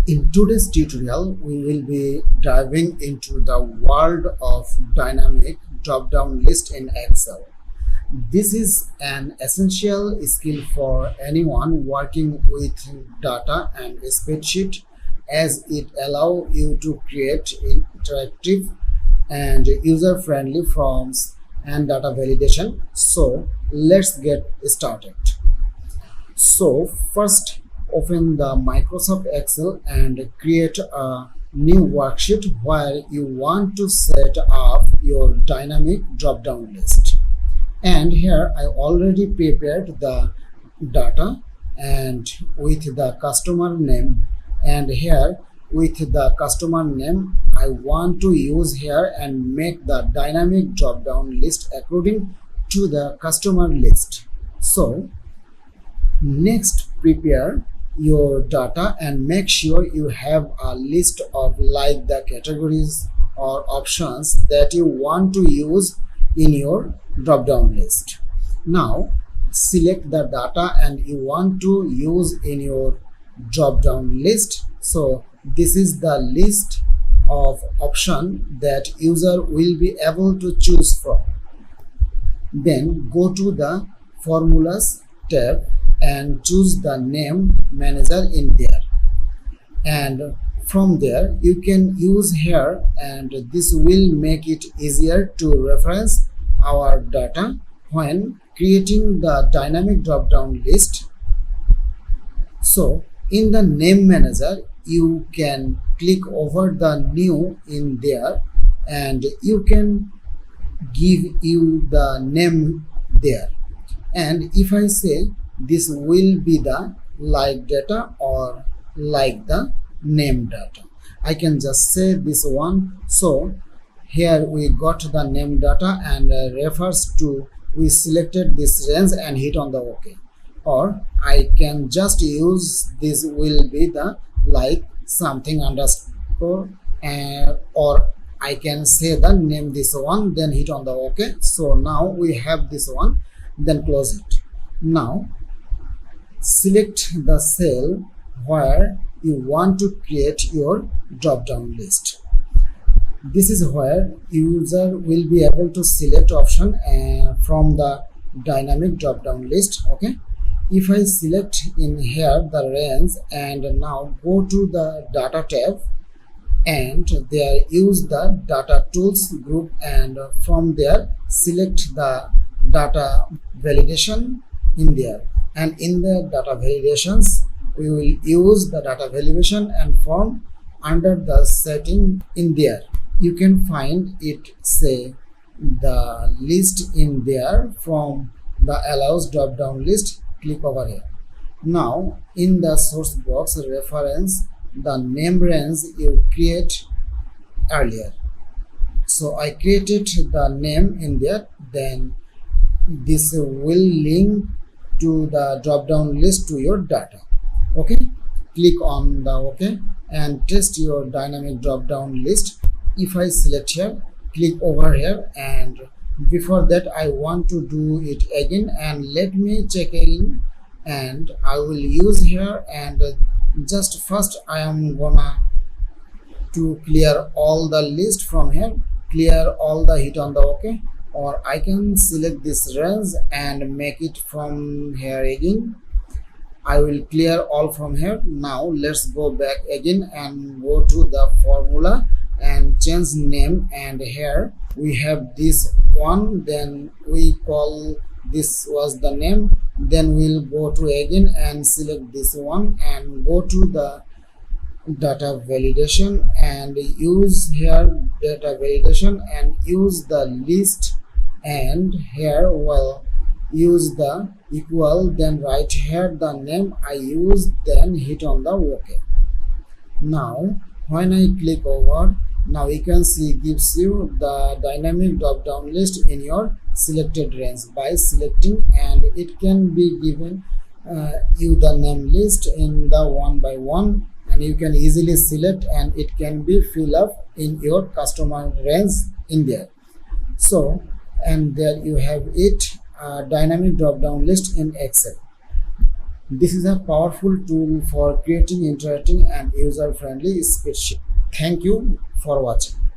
In today's tutorial, we will be diving into the world of dynamic drop-down list in Excel. This is an essential skill for anyone working with data and spreadsheet, as it allows you to create interactive and user-friendly forms and data validation. So let's get started. So first, open the Microsoft Excel and create a new worksheet where you want to set up your dynamic drop-down list. And here I already prepared the data and with the customer name, and here with the customer name I want to use here and make the dynamic drop-down list according to the customer list. So next, prepare your data and make sure you have a list of like the categories or options that you want to use in your drop down list. Now select the data and you want to use in your drop down list. So this is the list of option that user will be able to choose from. Then go to the formulas tab and choose the name manager in there, and from there you can use here, and this will make it easier to reference our data when creating the dynamic drop down list. So in the name manager you can click over the new in there and you can give you the name there, and if I say this will be the like data or like the name data, I can just say this one. So here we got the name data and refers to we selected this range and hit on the OK, or I can just use this will be the like something underscore, or I can say the name this one, then hit on the OK. So now we have this one, then close it. Now select the cell where you want to create your drop down list. This is where user will be able to select option from the dynamic drop down list. Okay, if I select in here the range and now go to the data tab and there use the data tools group, and from there select the data validation in there, and in the data validations we will use the data validation and form. Under the setting in there you can find it say the list in there from the allows drop down list. Click over here. Now in the source box reference the name range you create earlier. So I created the name in there, then this will link to the drop down list to your data. Okay, click on the OK and test your dynamic drop down list. If I select here, click over here, and before that I want to do it again, and let me check in, and I will use here, and just first I am gonna to clear all the list from here, clear all the, hit on the OK, or I can select this range and make it from here again. I will clear all from here. Now let's go back again and go to the formula and change name, and here we have this one, then we call this was the name, then we'll go to again and select this one and go to the data validation and use here data validation and use the list, and here will use the equal, then right here the name I use, then hit on the OK. Now when I click over, now you can see gives you the dynamic drop down list in your selected range by selecting, and it can be given you the name list in the one by one, and you can easily select and it can be fill up in your customer range in there. So and there you have it, dynamic drop down list in Excel. This is a powerful tool for creating interacting and user-friendly spreadsheet. Thank you for watching.